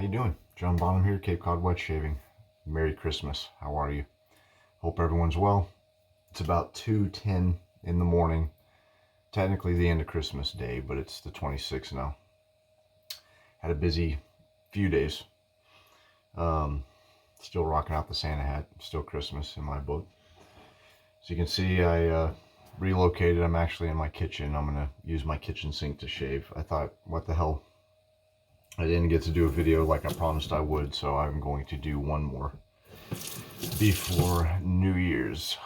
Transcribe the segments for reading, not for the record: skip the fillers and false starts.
you doing? John Bonham here, Cape Cod Wet Shaving. Merry Christmas. How are you? Hope everyone's well. It's about 2:10 in the morning. Technically the end of Christmas Day, but it's the 26th now. Had a busy few days. Still rocking out the Santa hat. Still Christmas in my book. So you can see I relocated. I'm actually in my kitchen. I'm going to use my kitchen sink to shave. I thought, what the hell? I didn't get to do a video like I promised I would, so I'm going to do one more before New Year's.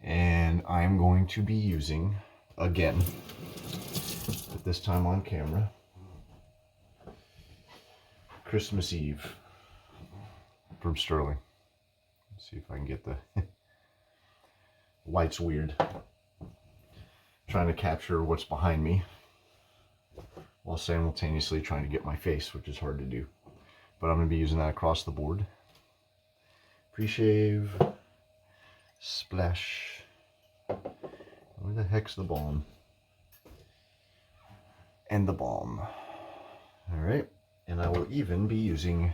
And I'm going to be using, again, but this time on camera, Christmas Eve from Sterling. Let's see if I can get the light's weird. Trying to capture what's behind me while simultaneously trying to get my face, which is hard to do. But I'm going to be using that across the board. Pre-shave, splash. Where the heck's the balm? And the balm. Alright, and I will even be using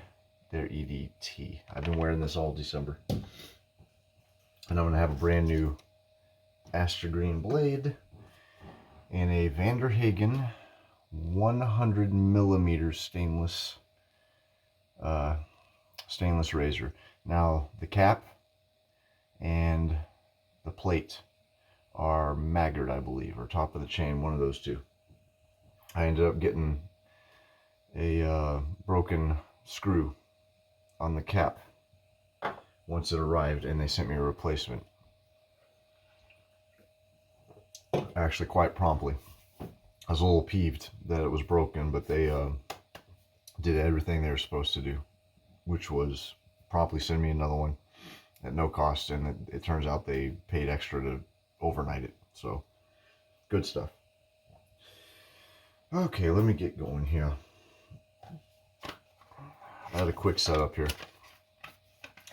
their EDT. I've been wearing this all December. And I'm going to have a brand new Astra Green blade and a Vanderhagen 100 millimeter stainless razor. Now the cap and the plate are Maggard, I believe, or top of the chain, one of those two. I ended up getting a broken screw on the cap once it arrived, and they sent me a replacement. Actually, quite promptly. I was a little peeved that it was broken, but they did everything they were supposed to do, which was promptly send me another one at no cost, and it turns out they paid extra to overnight it. So, good stuff. Okay, let me get going here. I had a quick setup here,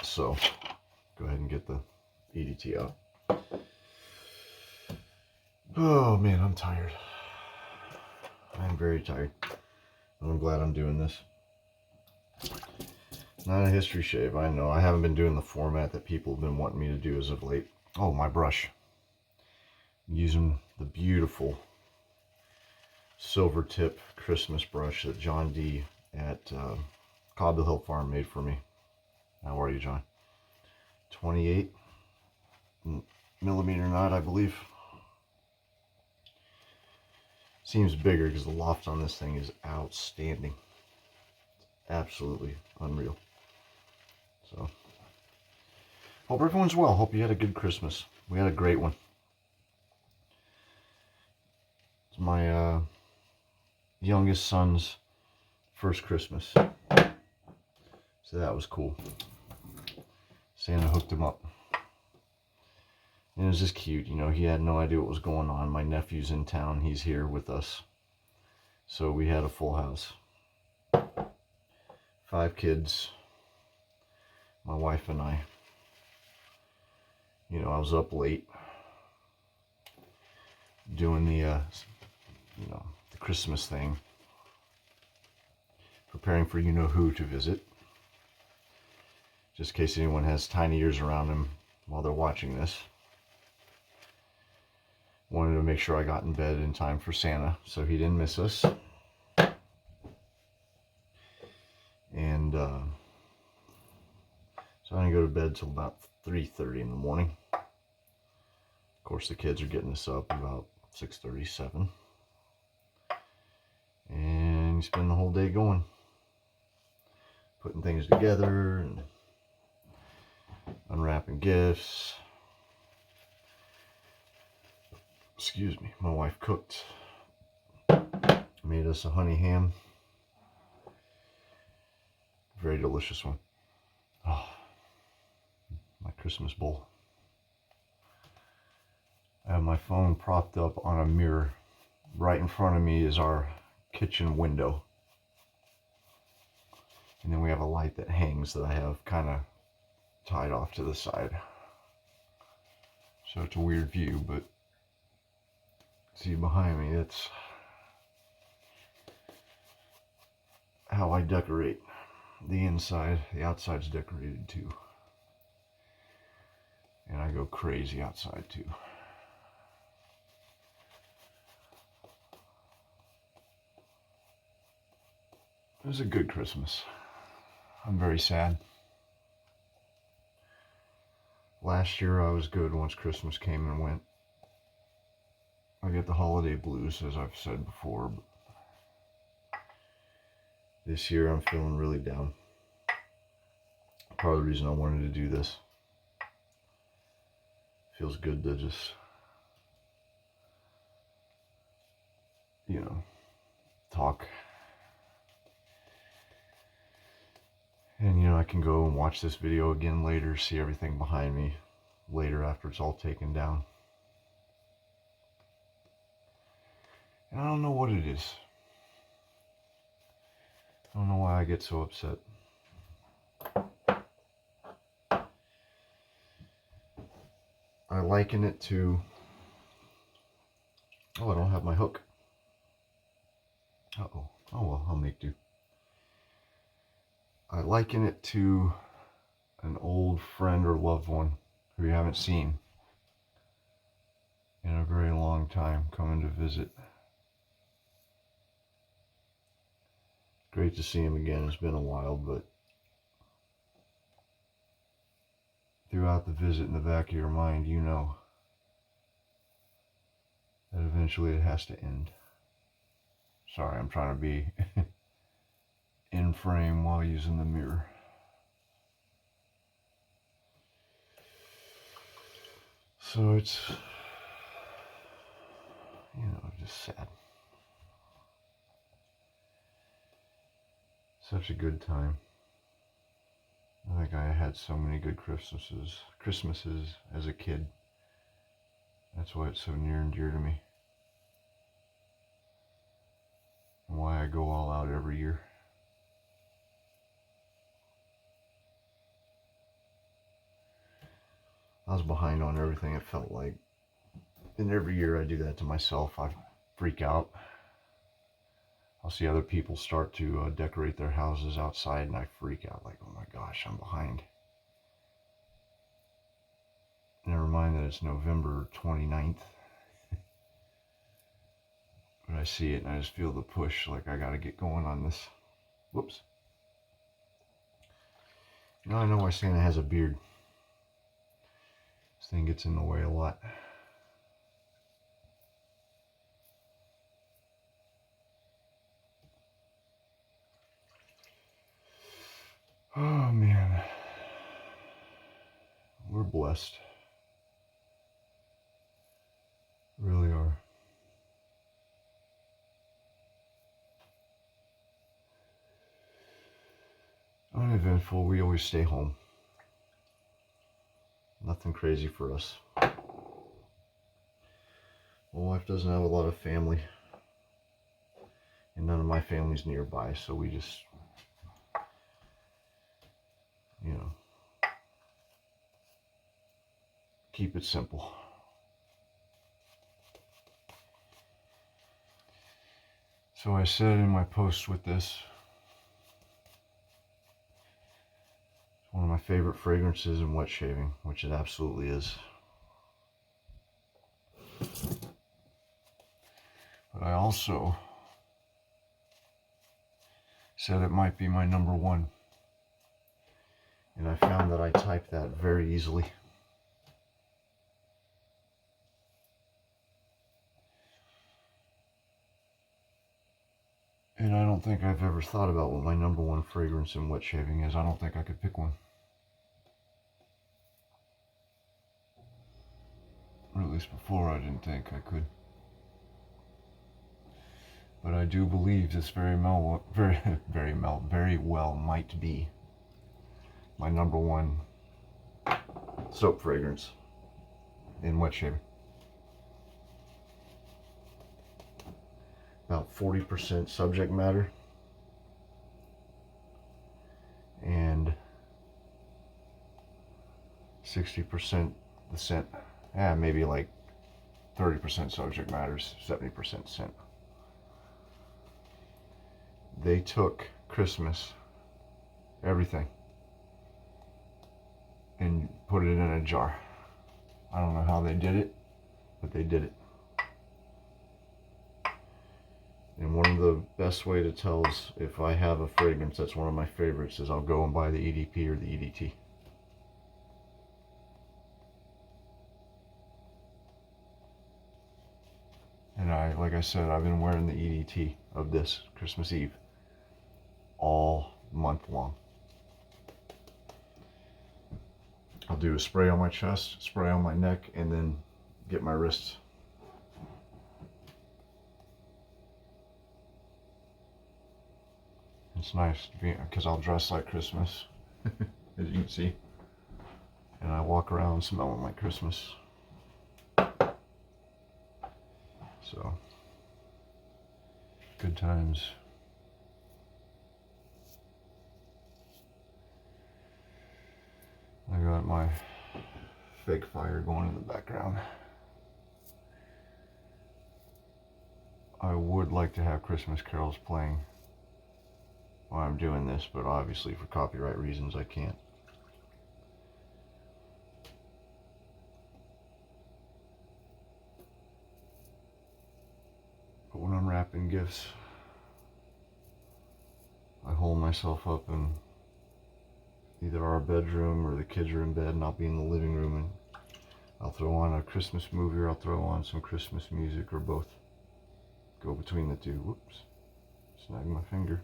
so go ahead and get the EDT out. Oh man, I'm tired. I'm very tired. I'm glad I'm doing this. Not a history shave, I know. I haven't been doing the format that people have been wanting me to do as of late. Oh, my brush. I'm using the beautiful silver tip Christmas brush that John D at Cobble Hill Farm made for me. How are you, John? 28 millimeter knot, I believe. Seems bigger because the loft on this thing is outstanding. It's absolutely unreal. So, hope everyone's well. Hope you had a good Christmas. We had a great one. It's my youngest son's first Christmas. So that was cool. Santa hooked him up. And it was just cute, you know, he had no idea what was going on. My nephew's in town, he's here with us. So we had a full house. 5 kids, my wife and I. You know, I was up late doing the, the Christmas thing. Preparing for you-know-who to visit. Just in case anyone has tiny ears around them while they're watching this. Wanted to make sure I got in bed in time for Santa, so he didn't miss us. And so I didn't go to bed till about 3:30 in the morning. Of course, the kids are getting us up about 6:37. And you spend the whole day going, putting things together and unwrapping gifts. Excuse me, my wife cooked, made us a honey ham. Very delicious one. Oh, my Christmas bowl. I have my phone propped up on a mirror. Right in front of me is our kitchen window. And then we have a light that hangs that I have kind of tied off to the side. So it's a weird view, but see behind me, it's how I decorate the inside. The outside's decorated too. And I go crazy outside too. It was a good Christmas. I'm very sad. Last year I was good once Christmas came and went. I get the holiday blues, as I've said before. But this year I'm feeling really down. Part of the reason I wanted to do this. Feels good to just, talk. And, I can go and watch this video again later, see everything behind me later after it's all taken down. And I don't know what it is. I don't know why I get so upset. I liken it to... Oh, I don't have my hook. Uh-oh. Oh, well, I'll make do. I liken it to an old friend or loved one who you haven't seen in a very long time coming to visit. Great to see him again. It's been a while, but throughout the visit, in the back of your mind, you know that eventually it has to end. Sorry, I'm trying to be in frame while using the mirror. So it's, just sad. Such a good time. I think I had so many good Christmases as a kid. That's why it's so near and dear to me. And why I go all out every year. I was behind on everything, it felt like. And every year I do that to myself. I freak out. I'll see other people start to decorate their houses outside and I freak out like, oh my gosh, I'm behind. Never mind that it's November 29th. But I see it and I just feel the push, like I gotta get going on this. Whoops. I know why Santa has a beard. This thing gets in the way a lot. Oh man, we're blessed. Really are. Uneventful, we always stay home. Nothing crazy for us. My wife doesn't have a lot of family. And none of my family's nearby, so we just, keep it simple. So I said in my post with this, it's one of my favorite fragrances in wet shaving, which it absolutely is. But I also said it might be my number one. And I found that I type that very easily. And I don't think I've ever thought about what my number one fragrance in wet shaving is. I don't think I could pick one. Or at least before I didn't think I could. But I do believe this very well might be my number one soap fragrance in wet shaving. About 40% subject matter and 60% the scent. Yeah, maybe like 30% subject matters, 70% scent. They took Christmas, everything, and put it in a jar. I don't know how they did it, but they did it. And one of the best way to tell is if I have a fragrance that's one of my favorites is I'll go and buy the EDP or the EDT. And like I said, I've been wearing the EDT of this Christmas Eve all month long. I'll do a spray on my chest, spray on my neck, and then get my wrists. It's nice because I'll dress like Christmas, as you can see, and I walk around smelling like Christmas. So, good times. I got my fake fire going in the background. I would like to have Christmas carols playing while I'm doing this, but obviously for copyright reasons I can't. But when I'm wrapping gifts, I hold myself up in either our bedroom or the kids are in bed and I'll be in the living room and I'll throw on a Christmas movie or I'll throw on some Christmas music or both. Go between the two. Whoops. Snag my finger.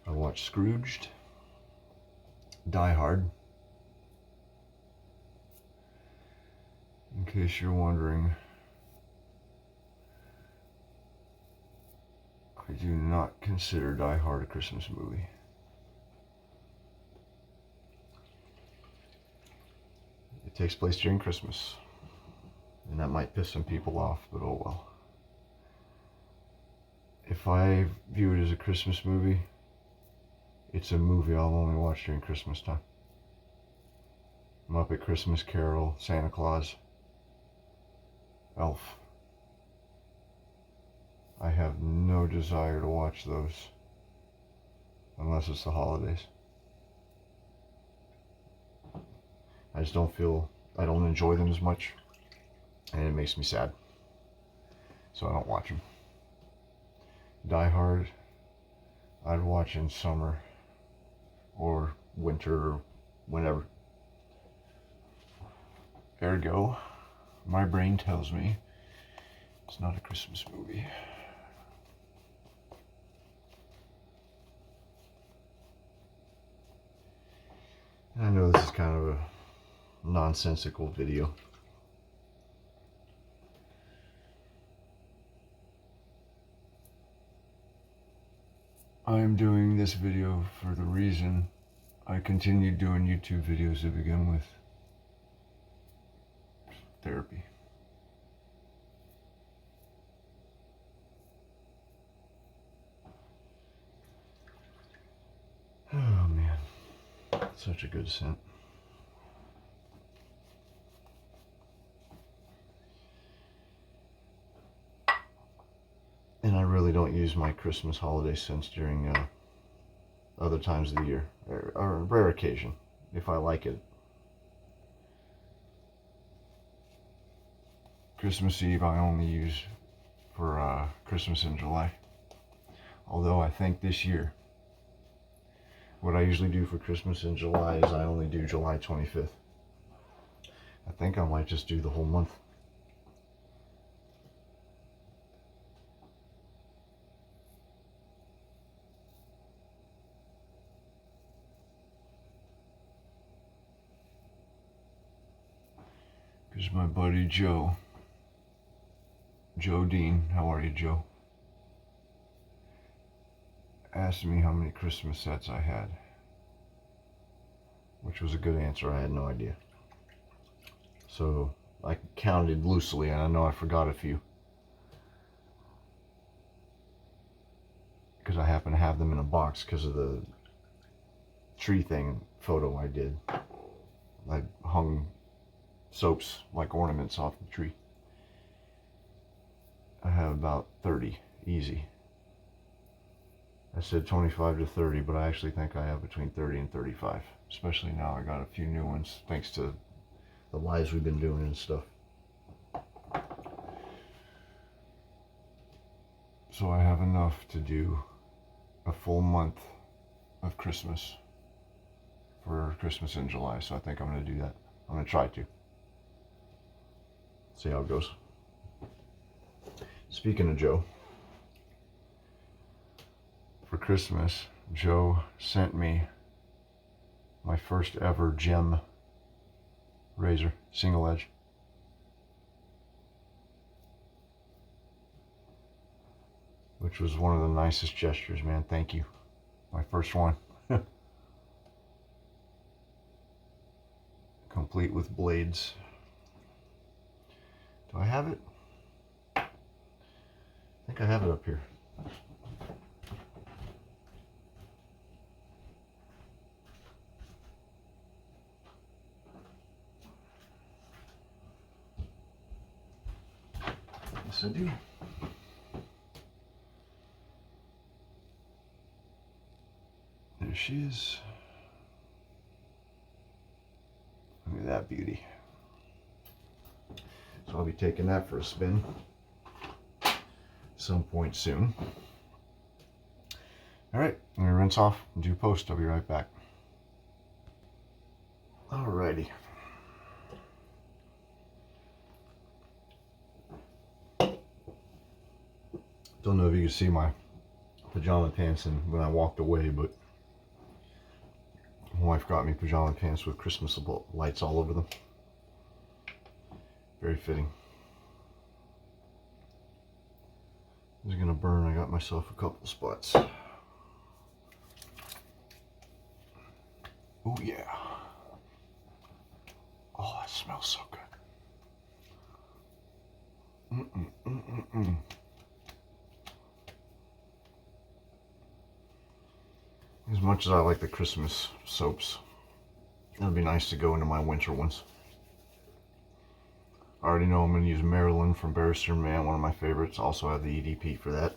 I watched Scrooged, Die Hard. In case you're wondering, I do not consider Die Hard a Christmas movie. It takes place during Christmas, and that might piss some people off, but oh well. If I view it as a Christmas movie, it's a movie I'll only watch during Christmas time. Muppet Christmas Carol, Santa Claus, Elf. I have no desire to watch those unless it's the holidays. I just don't feel, I don't enjoy them as much, and it makes me sad. So I don't watch them. Die Hard, I'd watch in summer or winter or whenever. Ergo, my brain tells me it's not a Christmas movie. I know this is kind of a nonsensical video. I'm doing this video for the reason I continued doing YouTube videos to begin with. Therapy. Oh man, such a good scent. And I really don't use my Christmas holiday scents during other times of the year, or a rare occasion, if I like it. Christmas Eve I only use for Christmas in July. Although I think this year, what I usually do for Christmas in July is I only do July 25th. I think I might just do the whole month. Because my buddy Joe Dean, how are you, Joe? Asked me how many Christmas sets I had, which was a good answer. I had no idea. So I counted loosely, and I know I forgot a few because I happen to have them in a box because of the tree thing photo I did. I hung soaps like ornaments off the tree. I have about 30, easy. I said 25 to 30, but I actually think I have between 30 and 35. Especially now I got a few new ones, thanks to the lives we've been doing and stuff. So I have enough to do a full month of Christmas for Christmas in July. So I think I'm going to do that. I'm going to try to. See how it goes. Speaking of Joe, for Christmas, Joe sent me my first ever gem razor, single edge. Which was one of the nicest gestures, man. Thank you. My first one. Complete with blades. Do I have it? I think I have it up here. Yes, I do. There she is. Look at that beauty. So I'll be taking that for a spin some point soon. All right, I'm gonna rinse off and do post. I'll be right back. Alrighty. Don't know if you can see my pajama pants and when I walked away, but my wife got me pajama pants with Christmas lights all over them. Very fitting. This is gonna burn. I got myself a couple spots. Oh yeah. Oh, that smells so good. As much as I like the Christmas soaps, it would be nice to go into my winter ones. I already know I'm going to use Marilyn from Barrister Man, one of my favorites. Also have the EDP for that.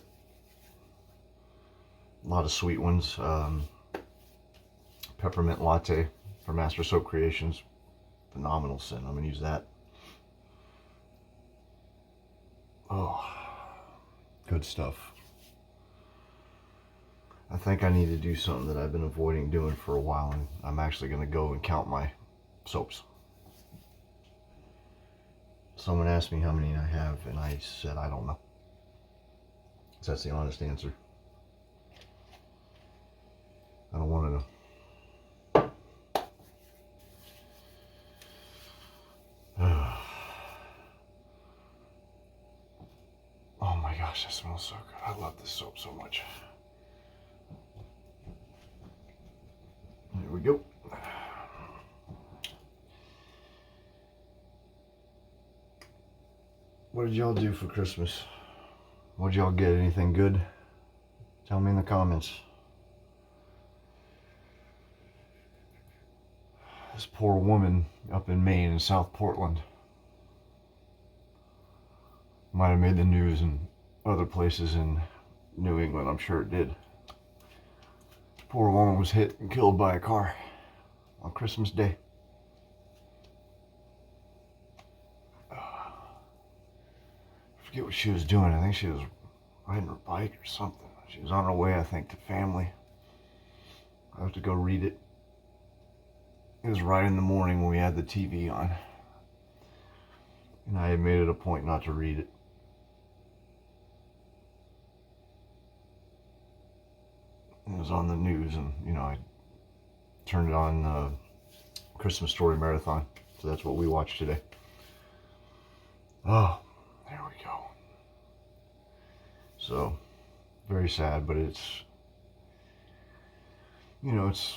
A lot of sweet ones. Peppermint Latte for Master Soap Creations. Phenomenal scent. I'm going to use that. Oh, good stuff. I think I need to do something that I've been avoiding doing for a while, and I'm actually going to go and count my soaps. Someone asked me how many I have, and I said I don't know. So that's the honest answer. I don't want to know. Oh my gosh, that smells so good. I love this soap so much. There we go. What did y'all do for Christmas? What did y'all get? Anything good? Tell me in the comments. This poor woman up in Maine, in South Portland, might have made the news in other places in New England. I'm sure it did. Poor woman was hit and killed by a car on Christmas Day. I forget what she was doing. I think she was riding her bike or something. She was on her way, I think, to family. I have to go read it. It was right in the morning when we had the TV on. And I had made it a point not to read it. It was on the news, and you know, I turned it on Christmas Story Marathon, so that's what we watched today. Oh, there we go. So, very sad, but it's, you know, it's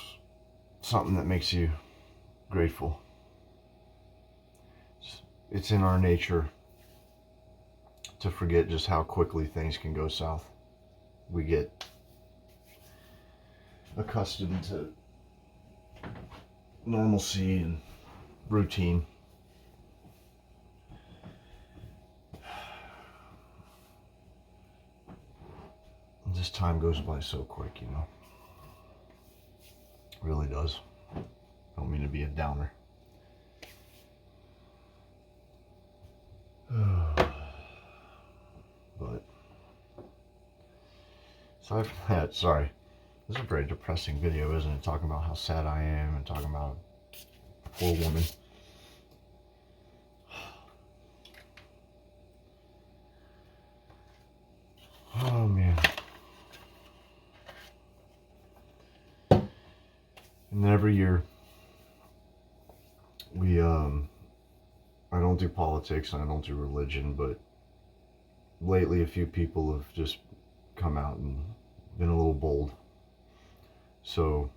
something that makes you grateful. It's in our nature to forget just how quickly things can go south. We get accustomed to normalcy and routine. This time goes by so quick, you know. It really does. Don't mean to be a downer. But aside from that, sorry. This is a very depressing video, isn't it? Talking about how sad I am and talking about a poor woman. Oh man. And then every year we I don't do politics and I don't do religion, but lately a few people have just come out and been a little bold. So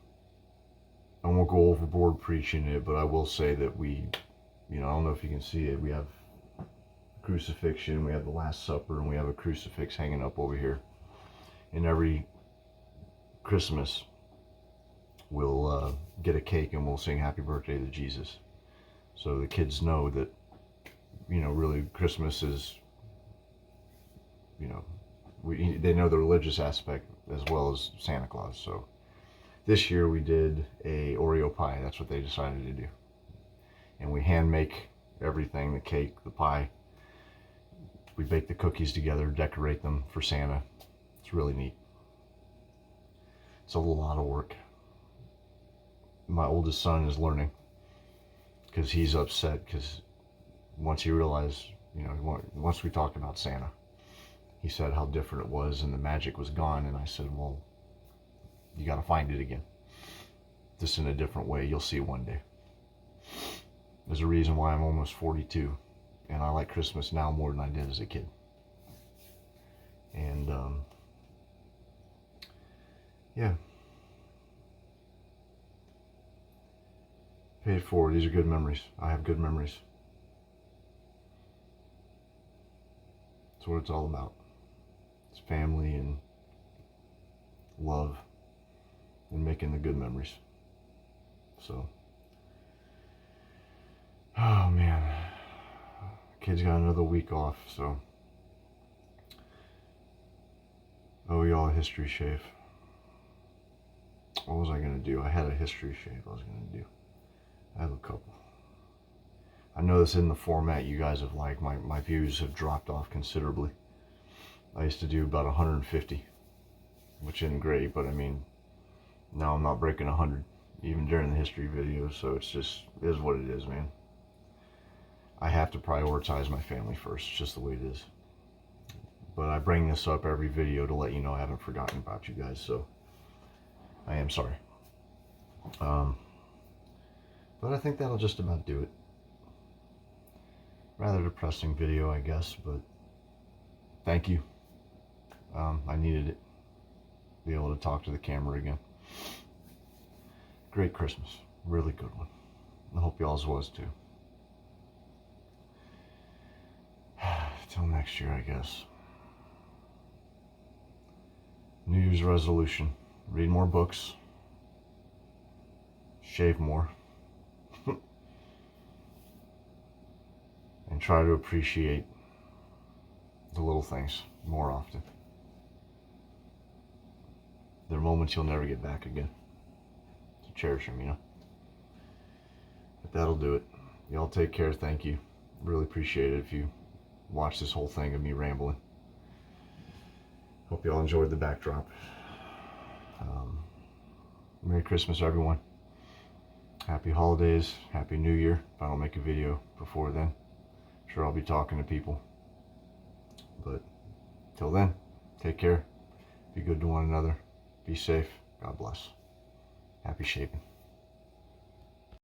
I won't go overboard preaching it, but I will say that we, I don't know if you can see it, we have crucifixion, we have the Last Supper, and we have a crucifix hanging up over here. And every Christmas we'll get a cake and we'll sing happy birthday to Jesus. So the kids know that, really Christmas is, they know the religious aspect as well as Santa Claus. So this year we did a Oreo pie. That's what they decided to do. And we hand make everything, the cake, the pie. We bake the cookies together, decorate them for Santa. It's really neat. It's a lot of work. My oldest son is learning because he's upset because once he realized, once we talked about Santa, he said how different it was and the magic was gone. And I said, well, you got to find it again. Just in a different way. You'll see one day. There's a reason why I'm almost 42 and I like Christmas now more than I did as a kid. And yeah. Pay it forward. These are good memories. I have good memories. That's what it's all about. It's family and love and making the good memories. So, oh man, kids got another week off, so I owe y'all a history shave. What was I gonna do? I had a history shave I was gonna do. I have a couple. I know this isn't the format you guys have liked. My views have dropped off considerably. I used to do about 150, which isn't great, but I mean, now I'm not breaking 100, even during the history videos, so it is what it is, man. I have to prioritize my family first, it's just the way it is. But I bring this up every video to let you know I haven't forgotten about you guys, so I am sorry. But I think that'll just about do it. Rather depressing video, I guess, but thank you. I needed it. Be able to talk to the camera again. Great Christmas. Really good one. I hope y'all's was too. Till next year, I guess. New Year's resolution. Read more books. Shave more. And try to appreciate the little things more often. They're moments you'll never get back again. So cherish them, But that'll do it. Y'all take care. Thank you. Really appreciate it if you watch this whole thing of me rambling. Hope y'all enjoyed the backdrop. Merry Christmas, everyone. Happy holidays. Happy New Year. If I don't make a video before then, sure I'll be talking to people. But till then, take care. Be good to one another. Be safe. God bless. Happy shaving.